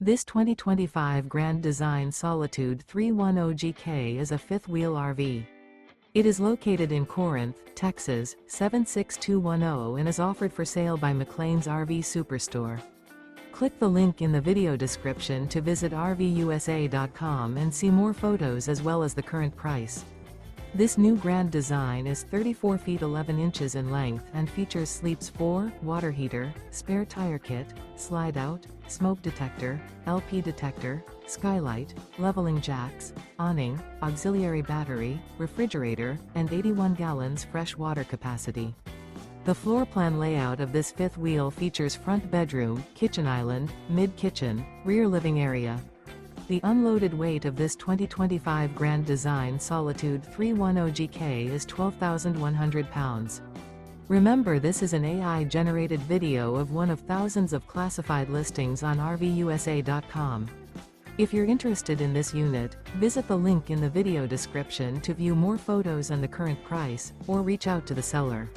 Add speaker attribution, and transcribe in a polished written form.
Speaker 1: This 2025 Grand Design Solitude 310GK is a fifth-wheel RV. It is located in Corinth, Texas, 76210 and is offered for sale by McClain's RV Superstore. Click the link in the video description to visit RVUSA.com and see more photos as well as the current price. This new Grand Design is 34 feet 11 inches in length and features sleeps 4, water heater, spare tire kit, slide out, smoke detector, LP detector, skylight, leveling jacks, awning, auxiliary battery, refrigerator, and 81 gallons fresh water capacity. The floor plan layout of this fifth wheel features front bedroom, kitchen island, mid-kitchen, rear living area. The unloaded weight of this 2025 Grand Design Solitude 310GK is 12,100 pounds. Remember, this is an AI-generated video of one of thousands of classified listings on RVUSA.com. If you're interested in this unit, visit the link in the video description to view more photos and the current price, or reach out to the seller.